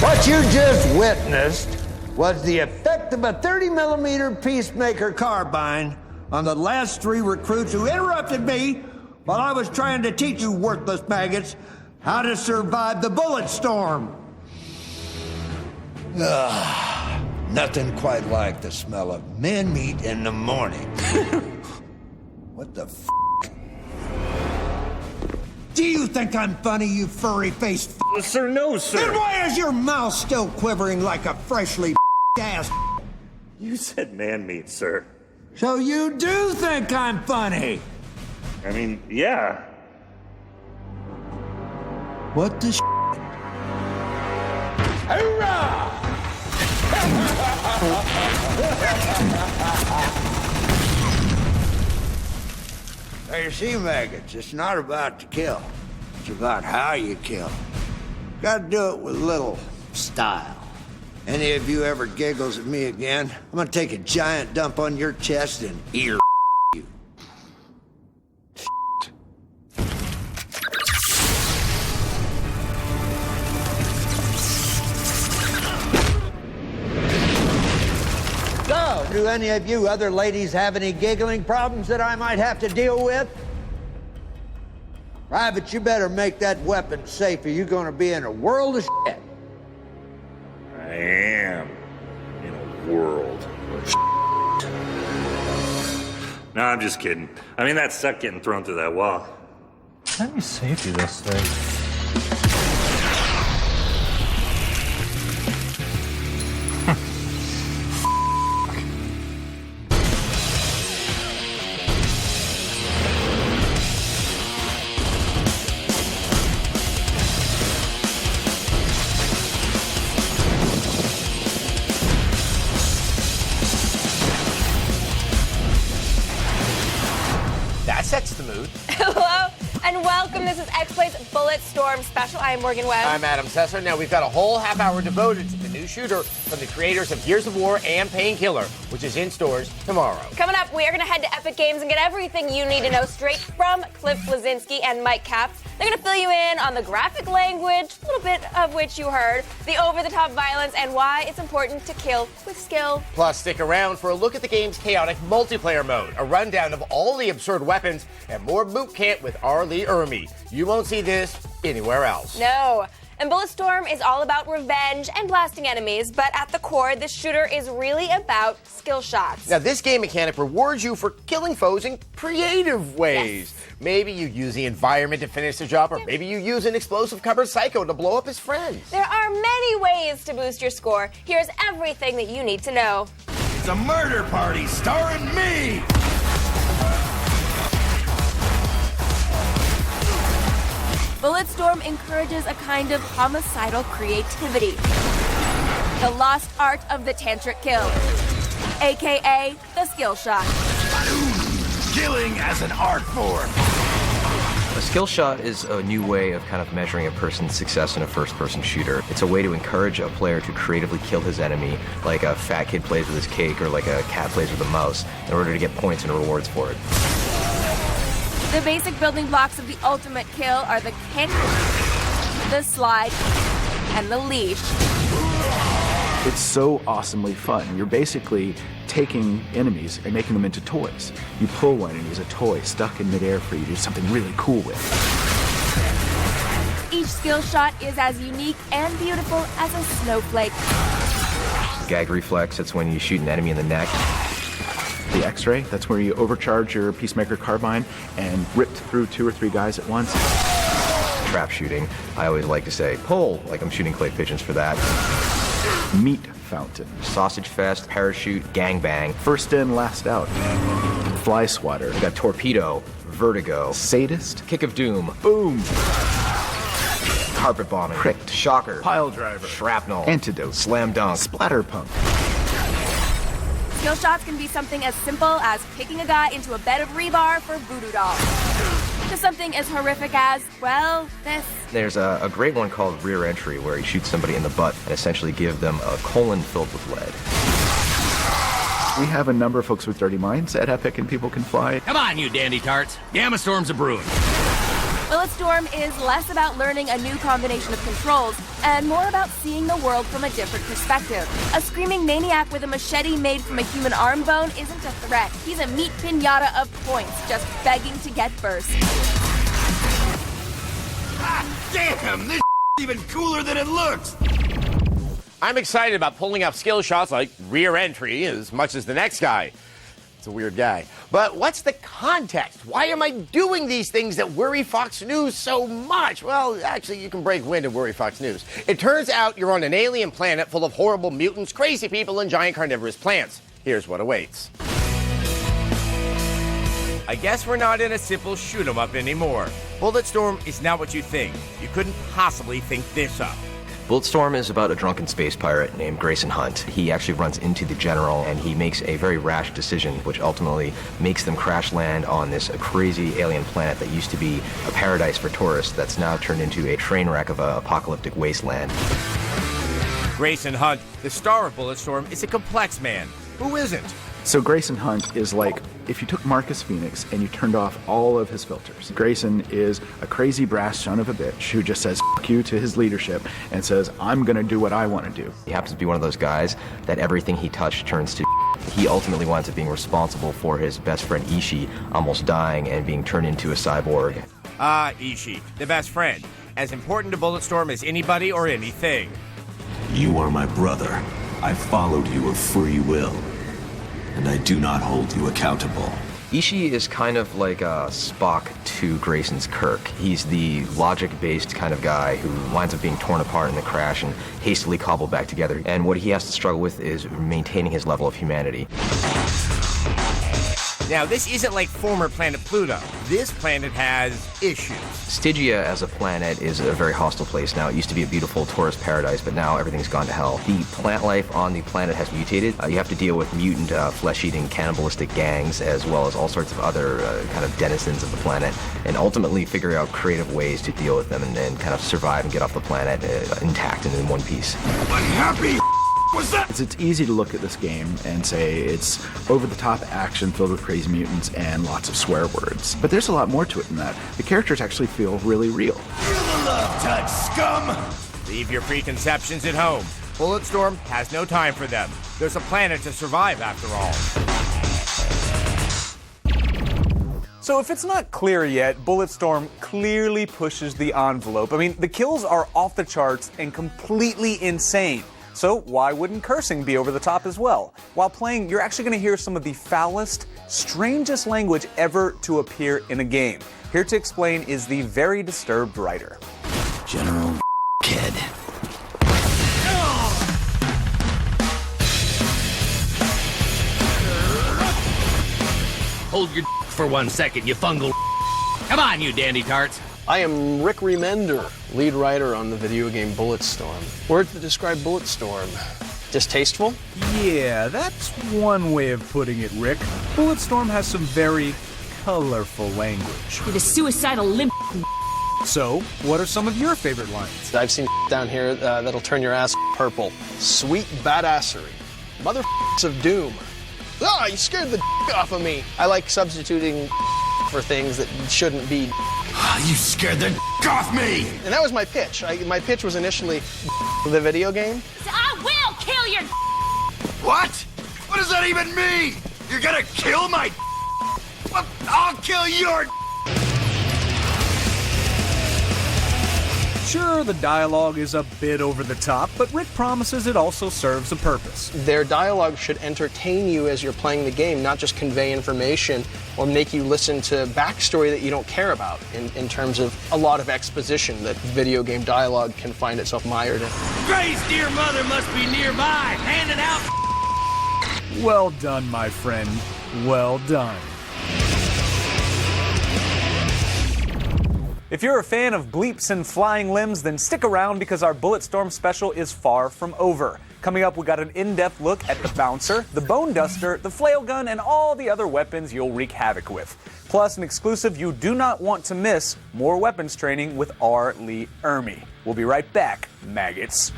What you just witnessed was the effect of a 30mm Peacemaker Carbine on the last 3 recruits who interrupted me while I was trying to teach you worthless maggots how to survive the Bulletstorm. Nothing quite like the smell of man meat in the morning. What the f***? Do you think I'm funny, you furry-faced f***? Sir, no, sir. Then why is your mouth still quivering like a freshly ass? You said man meat, sir. So you do think I'm funny? I mean, yeah. What the Hoorah! Now you see, maggots, it's not about to kill. It's about how you kill. Gotta do it with a little style. Any of you ever giggles at me again, I'm gonna take a giant dump on your chest and ear you. So, do any of you other ladies have any giggling problems that I might have to deal with? Private, you better make that weapon safe or you're gonna be in a world of shit. I am in a world of shit. No, I'm just kidding. I mean, that sucked getting thrown through that wall. How do you safety this thing? Sets the mood. Hello and welcome. This is X-Play's Bulletstorm special. I am Morgan Webb. I'm Adam Sessler. Now we've got a whole half hour devoted to the new shooter from the creators of Gears of War and Painkiller, which is in stores tomorrow. Coming up, we are going to head to Epic Games and get everything you need to know straight from Cliff Bleszinski and Mike Capps. They're going to fill you in on the graphic language, a little bit of which you heard, the over-the-top violence, and why it's important to kill with skill. Plus, stick around for a look at the game's chaotic multiplayer mode, a rundown of all the absurd weapons, and more boot camp with R. Lee Ermey. You won't see this anywhere else. No. And Bulletstorm is all about revenge and blasting enemies, but at the core, this shooter is really about skill shots. Now, this game mechanic rewards you for killing foes in creative ways. Yes. Maybe you use the environment to finish the job, or maybe you use an explosive covered psycho to blow up his friends. There are many ways to boost your score. Here's everything that you need to know. It's a murder party starring me! Bulletstorm encourages a kind of homicidal creativity. The lost art of the tantric kill, aka the skill shot. Killing as an art form. A skill shot is a new way of kind of measuring a person's success in a first-person shooter. It's a way to encourage a player to creatively kill his enemy, like a fat kid plays with his cake or like a cat plays with a mouse, in order to get points and rewards for it. The basic building blocks of the ultimate kill are the kick, the slide, and the leash. It's so awesomely fun. You're basically taking enemies and making them into toys. You pull one and use a toy stuck in midair for you to do something really cool with. Each skill shot is as unique and beautiful as a snowflake. Gag reflex, it's when you shoot an enemy in the neck. The X-ray, that's where you overcharge your Peacemaker Carbine and rip through 2 or 3 guys at once. Trap shooting, I always like to say, pull, like I'm shooting clay pigeons for that. Meat fountain. Sausage fest, parachute, gangbang. First in, last out. Fly swatter. We got torpedo, vertigo, Sadist. kick of doom, Boom. carpet bombing, Pricked. shocker, Pile driver. shrapnel, Antidote. slam dunk, Splatterpunk. Skill shots can be something as simple as kicking a guy into a bed of rebar for voodoo dolls, to something as horrific as, well, this. There's a great one called Rear Entry where you shoot somebody in the butt and essentially give them a colon filled with lead. We have a number of folks with dirty minds at Epic and People Can Fly. Come on, you dandy tarts. Gamma storms are brewing. Bulletstorm is less about learning a new combination of controls and more about seeing the world from a different perspective. A screaming maniac with a machete made from a human arm bone isn't a threat. He's a meat pinata of points, just begging to get burst. Ah, damn! This even cooler than it looks! I'm excited about pulling off skill shots like rear entry as much as the next guy. It's a weird guy. But what's the context? Why am I doing these things that worry Fox News so much? Well, actually, you can break wind and worry Fox News. It turns out you're on an alien planet full of horrible mutants, crazy people, and giant carnivorous plants. Here's what awaits. I guess we're not in a simple shoot-'em-up anymore. Bulletstorm is not what you think. You couldn't possibly think this up. Bulletstorm is about a drunken space pirate named Grayson Hunt. He actually runs into the general and he makes a very rash decision, which ultimately makes them crash land on this crazy alien planet that used to be a paradise for tourists that's now turned into a train wreck of an apocalyptic wasteland. Grayson Hunt, the star of Bulletstorm, is a complex man. Who isn't? So Grayson Hunt is like if you took Marcus Phoenix and you turned off all of his filters. Grayson is a crazy brass son of a bitch who just says F you to his leadership and says, I'm gonna do what I want to do. He happens to be one of those guys that everything he touched turns to. He ultimately winds up being responsible for his best friend Ishii almost dying and being turned into a cyborg. Ah, Ishii, the best friend. As important to Bulletstorm as anybody or anything. You are my brother. I followed you of free will. And I do not hold you accountable. Ishii is kind of like a Spock to Grayson's Kirk. He's the logic-based kind of guy who winds up being torn apart in the crash and hastily cobbled back together. And what he has to struggle with is maintaining his level of humanity. Now, this isn't like former planet Pluto. This planet has issues. Stygia as a planet is a very hostile place now. It used to be a beautiful tourist paradise, but now everything's gone to hell. The plant life on the planet has mutated. You have to deal with mutant, flesh-eating, cannibalistic gangs, as well as all sorts of other kind of denizens of the planet, and ultimately figure out creative ways to deal with them and kind of survive and get off the planet intact and in one piece. Unhappy was that? It's easy to look at this game and say it's over-the-top action filled with crazy mutants and lots of swear words. But there's a lot more to it than that. The characters actually feel really real. Feel the love touch, scum! Leave your preconceptions at home. Bulletstorm has no time for them. There's a planet to survive after all. So if it's not clear yet, Bulletstorm clearly pushes the envelope. I mean, the kills are off the charts and completely insane. So why wouldn't cursing be over the top as well? While playing, you're actually going to hear some of the foulest, strangest language ever to appear in a game. Here to explain is the very disturbed writer. General kid. Hold your for 1 second, you fungal. Come on, you dandy tarts. I am Rick Remender, lead writer on the video game Bulletstorm. Words that describe Bulletstorm. Distasteful? Yeah, that's one way of putting it, Rick. Bulletstorm has some very colorful language. You're the suicidal limp. So, what are some of your favorite lines? I've seen down here that'll turn your ass purple. Sweet badassery. Mother of doom. Ah, you scared the off of me. I like substituting for things that shouldn't be. You scared the off me! And that was my pitch. My pitch was initially the video game. I will kill your. What? What does that even mean? You're gonna kill my. Well, I'll kill your. Sure, the dialogue is a bit over the top, but Rick promises it also serves a purpose. Their dialogue should entertain you as you're playing the game, not just convey information or make you listen to backstory that you don't care about in terms of a lot of exposition that video game dialogue can find itself mired in. Gray's dear mother must be nearby, handing out. Well done, my friend. Well done. If you're a fan of bleeps and flying limbs, then stick around because our Bulletstorm special is far from over. Coming up, we got an in-depth look at the Bouncer, the Bone Duster, the Flail Gun, and all the other weapons you'll wreak havoc with. Plus, an exclusive you do not want to miss, more weapons training with R. Lee Ermey. We'll be right back, maggots.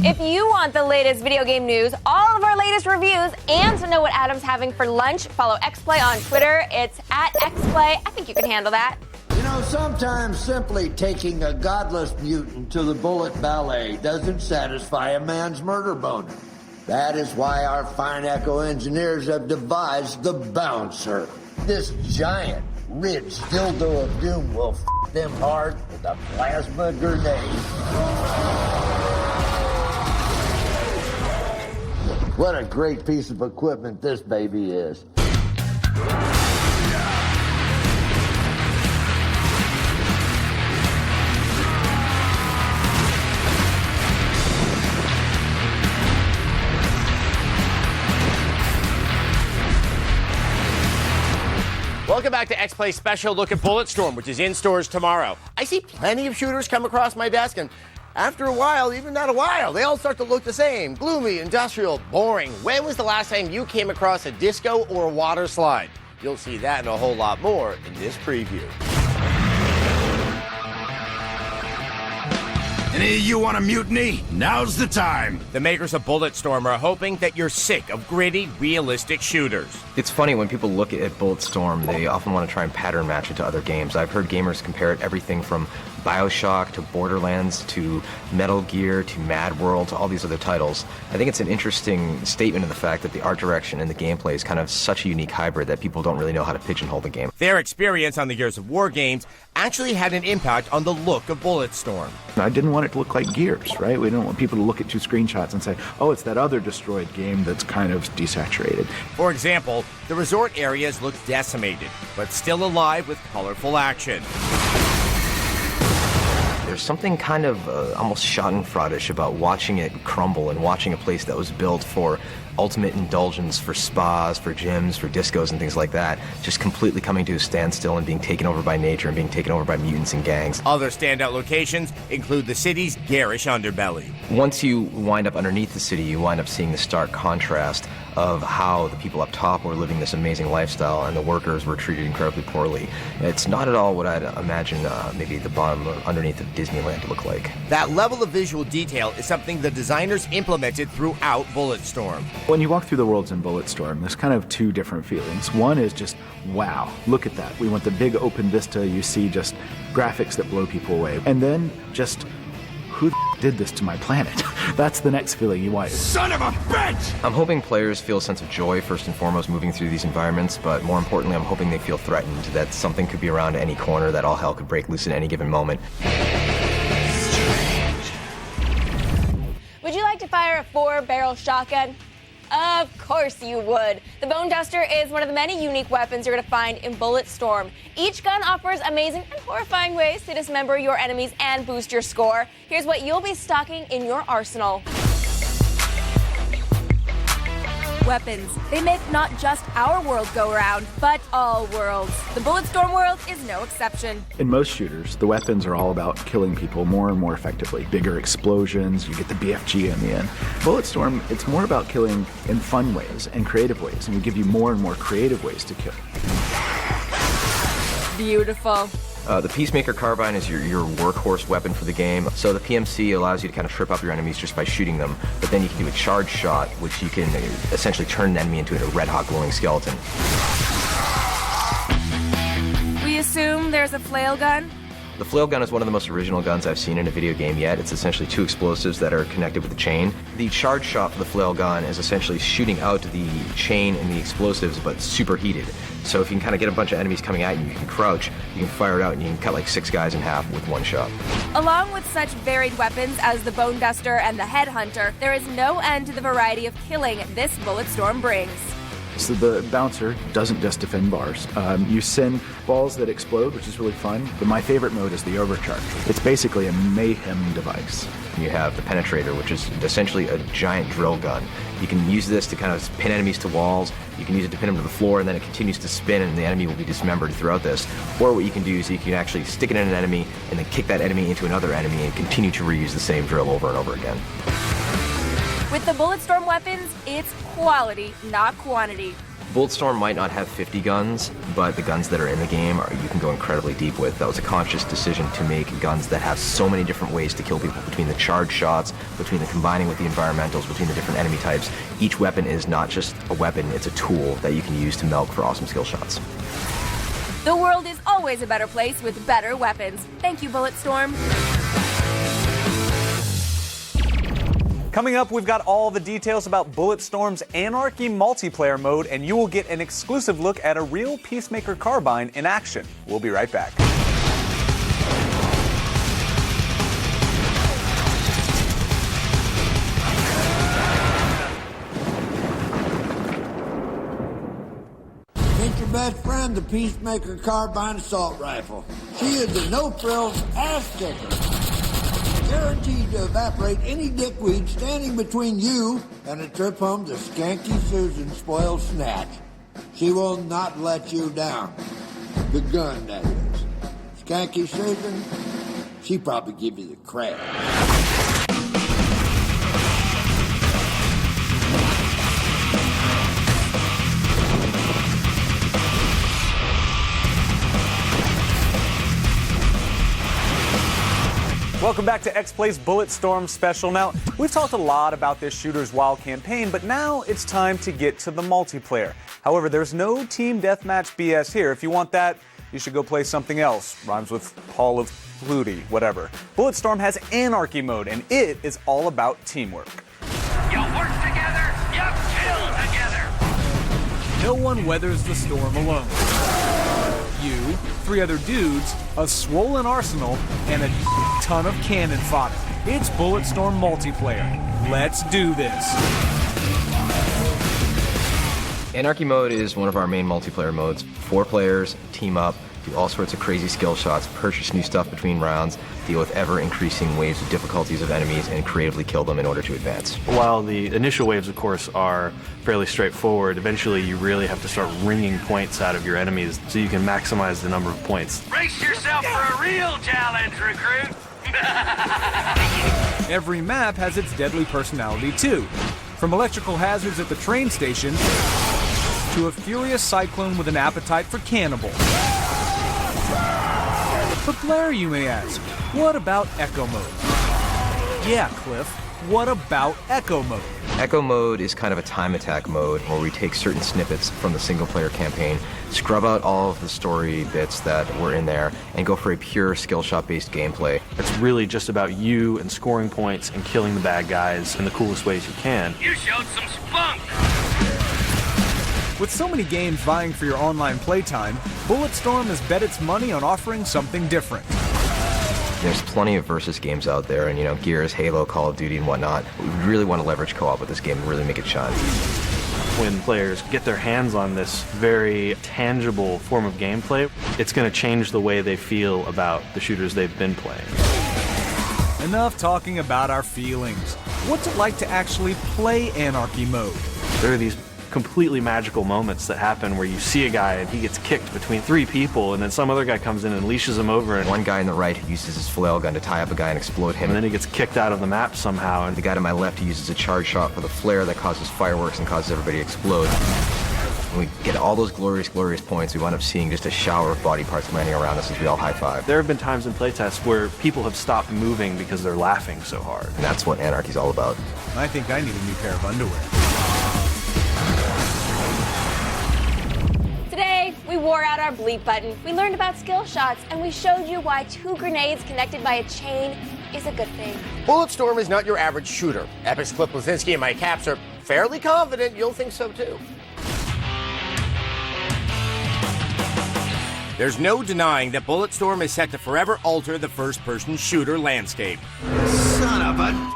If you want the latest video game news, all of our latest reviews, and to know what Adam's having for lunch, follow XPlay on Twitter. It's at XPlay. I think you can handle that. You know, sometimes simply taking a godless mutant to the bullet ballet doesn't satisfy a man's murder boner. That is why our fine Echo engineers have devised the Bouncer. This giant, ridged dildo of doom will f them hard with a plasma grenade. What a great piece of equipment this baby is. Welcome back to XPlay's special look at Bulletstorm, which is in stores tomorrow. I see plenty of shooters come across my desk, and after a while, even not a while, they all start to look the same. Gloomy, industrial, boring. When was the last time you came across a disco or a water slide? You'll see that and a whole lot more in this preview. Any of you want a mutiny? Now's the time. The makers of Bulletstorm are hoping that you're sick of gritty, realistic shooters. It's funny, when people look at Bulletstorm, they often want to try and pattern match it to other games. I've heard gamers compare it everything from BioShock to Borderlands to Metal Gear to Mad World to all these other titles. I think it's an interesting statement of the fact that the art direction and the gameplay is kind of such a unique hybrid that people don't really know how to pigeonhole the game. Their experience on the Gears of War games actually had an impact on the look of Bulletstorm. I didn't want it to look like Gears, right? We didn't want people to look at two screenshots and say, oh, it's that other destroyed game that's kind of desaturated. For example, the resort areas look decimated, but still alive with colorful action. There's something kind of almost schadenfreudish about watching it crumble and watching a place that was built for ultimate indulgence, for spas, for gyms, for discos and things like that, just completely coming to a standstill and being taken over by nature and being taken over by mutants and gangs. Other standout locations include the city's garish underbelly. Once you wind up underneath the city, you wind up seeing the stark contrast of how the people up top were living this amazing lifestyle and the workers were treated incredibly poorly. It's not at all what I'd imagine maybe the bottom or underneath of Disneyland to look like. That level of visual detail is something the designers implemented throughout Bulletstorm. When you walk through the worlds in Bulletstorm, there's kind of two different feelings. One is just, wow, look at that. We want the big open vista. You see just graphics that blow people away. And then just, who did this to my planet? That's the next feeling you want. Son of a bitch! I'm hoping players feel a sense of joy first and foremost moving through these environments, but more importantly, I'm hoping they feel threatened, that something could be around any corner, that all hell could break loose at any given moment. Would you like to fire a 4-barrel shotgun? Of course you would. The Bone Duster is one of the many unique weapons you're going to find in Bulletstorm. Each gun offers amazing and horrifying ways to dismember your enemies and boost your score. Here's what you'll be stocking in your arsenal. Weapons. They make not just our world go around, but all worlds. The Bulletstorm world is no exception. In most shooters, the weapons are all about killing people more and more effectively. Bigger explosions, you get the BFG in the end. Bulletstorm, it's more about killing in fun ways and creative ways, and we give you more and more creative ways to kill. Beautiful. The Peacemaker Carbine is your workhorse weapon for the game. So the PMC allows you to kind of trip up your enemies just by shooting them, but then you can do a charge shot, which you can essentially turn an enemy into a red-hot glowing skeleton. We assume there's a flail gun? The Flail Gun is one of the most original guns I've seen in a video game yet. It's essentially two explosives that are connected with a chain. The charge shot for the Flail Gun is essentially shooting out the chain and the explosives, but superheated. So if you can kind of get a bunch of enemies coming at you, you can crouch, you can fire it out, and you can cut like 6 guys in half with one shot. Along with such varied weapons as the Bone Duster and the Headhunter, there is no end to the variety of killing this Bulletstorm brings. So the Bouncer doesn't just defend bars. You send balls that explode, which is really fun, but my favorite mode is the Overcharge. It's basically a mayhem device. You have the Penetrator, which is essentially a giant drill gun. You can use this to kind of pin enemies to walls, you can use it to pin them to the floor, and then it continues to spin and the enemy will be dismembered throughout this. Or what you can do is you can actually stick it in an enemy and then kick that enemy into another enemy and continue to reuse the same drill over and over again. With the Bulletstorm weapons, it's quality, not quantity. Bulletstorm might not have 50 guns, but the guns that are in the game you can go incredibly deep with. That was a conscious decision to make guns that have so many different ways to kill people, between the charge shots, between the combining with the environmentals, between the different enemy types. Each weapon is not just a weapon, it's a tool that you can use to milk for awesome skill shots. The world is always a better place with better weapons. Thank you, Bulletstorm. Coming up, we've got all the details about Bulletstorm's Anarchy multiplayer mode, and you will get an exclusive look at a real Peacemaker Carbine in action. We'll be right back. Meet your best friend, the Peacemaker Carbine assault rifle. She is a no-frills ass kicker. Guaranteed to evaporate any dickweed standing between you and a trip home to Skanky Susan spoiled snatch. She will not let you down. The gun, that is. Skanky Susan, she probably give you the crap. Welcome back to X-Play's Bulletstorm special. Now, we've talked a lot about this Shooter's Wild campaign, but now it's time to get to the multiplayer. However, there's no team deathmatch BS here. If you want that, you should go play something else. Rhymes with Hall of Flutie, whatever. Bulletstorm has Anarchy Mode, and it is all about teamwork. You work together, you kill together. No one weathers the storm alone. You, 3 other dudes, a swollen arsenal, and a ton of cannon fodder. It's Bulletstorm multiplayer. Let's do this. Anarchy Mode is one of our main multiplayer modes. 4 players, team up, do all sorts of crazy skill shots, purchase new stuff between rounds, deal with ever-increasing waves of difficulties of enemies, and creatively kill them in order to advance. While the initial waves, of course, are fairly straightforward, eventually you really have to start wringing points out of your enemies so you can maximize the number of points. Brace yourself for a real challenge, recruit. Every map has its deadly personality too. From electrical hazards at the train station to a furious cyclone with an appetite for cannibal. But Blair, you may ask, what about Echo Mode? Yeah, Cliff, what about Echo Mode? Echo Mode is kind of a time attack mode where we take certain snippets from the single player campaign, scrub out all of the story bits that were in there, and go for a pure skill shot based gameplay. It's really just about you and scoring points and killing the bad guys in the coolest ways you can. You showed some spunk. With so many games vying for your online playtime, Bulletstorm has bet its money on offering something different. There's plenty of versus games out there, and Gears, Halo, Call of Duty, and whatnot. We really want to leverage co-op with this game and really make it shine. When players get their hands on this very tangible form of gameplay, it's going to change the way they feel about the shooters they've been playing. Enough talking about our feelings. What's it like to actually play Anarchy Mode? There are these completely magical moments that happen where you see a guy and he gets kicked between 3 people, and then some other guy comes in and leashes him over, and one guy on the right uses his Flail Gun to tie up a guy and explode him, and then he gets kicked out of the map somehow, and the guy to my left uses a charge shot for the flare that causes fireworks and causes everybody to explode. When we get all those glorious, glorious points, we wind up seeing just a shower of body parts landing around us as we all high-five. There have been times in playtests where people have stopped moving because they're laughing so hard. And that's what Anarchy's all about. I think I need a new pair of underwear. Today, we wore out our bleep button, we learned about skill shots, and we showed you why 2 grenades connected by a chain is a good thing. Bulletstorm is not your average shooter. Epic's Cliff Bleszinski and Mike Caps are fairly confident you'll think so too. There's no denying that Bulletstorm is set to forever alter the first-person shooter landscape. Son of a...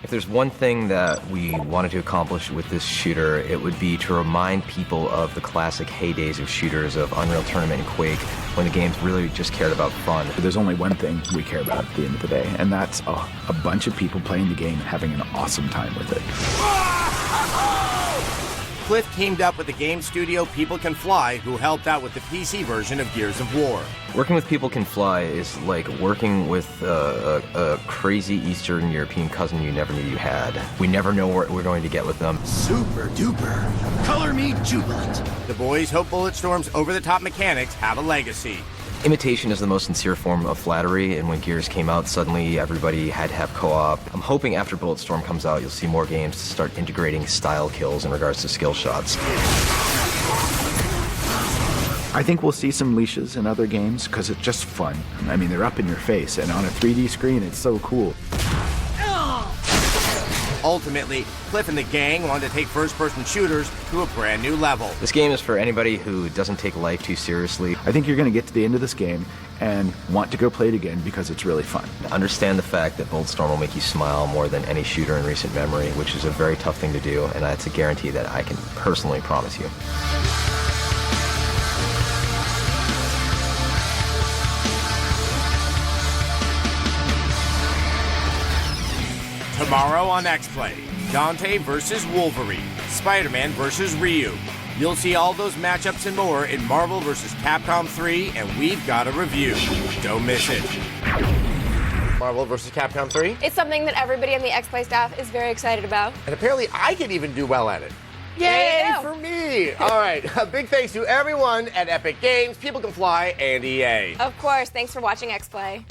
If there's one thing that we wanted to accomplish with this shooter, it would be to remind people of the classic heydays of shooters of Unreal Tournament and Quake, when the games really just cared about fun. There's only one thing we care about at the end of the day, and that's a bunch of people playing the game and having an awesome time with it. Cliff teamed up with the game studio People Can Fly, who helped out with the PC version of Gears of War. Working with People Can Fly is like working with a crazy Eastern European cousin you never knew you had. We never know what we're going to get with them. Super duper. Color me jubilant. The boys hope Bulletstorm's over-the-top mechanics have a legacy. Imitation is the most sincere form of flattery, and when Gears came out, suddenly everybody had to have co-op. I'm hoping after Bulletstorm comes out, you'll see more games start integrating style kills in regards to skill shots. I think we'll see some leashes in other games because it's just fun. I mean, they're up in your face, and on a 3D screen, it's so cool. Ultimately, Cliff and the gang want to take first-person shooters to a brand new level. This game is for anybody who doesn't take life too seriously. I think you're going to get to the end of this game and want to go play it again because it's really fun. Understand the fact that Bulletstorm will make you smile more than any shooter in recent memory, which is a very tough thing to do, and that's a guarantee that I can personally promise you. Tomorrow on X-Play, Dante versus Wolverine, Spider-Man versus Ryu. You'll see all those matchups and more in Marvel vs. Capcom 3, and we've got a review. Don't miss it. Marvel vs. Capcom 3? It's something that everybody on the X-Play staff is very excited about. And apparently I can even do well at it. There you Yay go. for me! All right, a big thanks to everyone at Epic Games, People Can Fly, and EA. Of course, thanks for watching X-Play.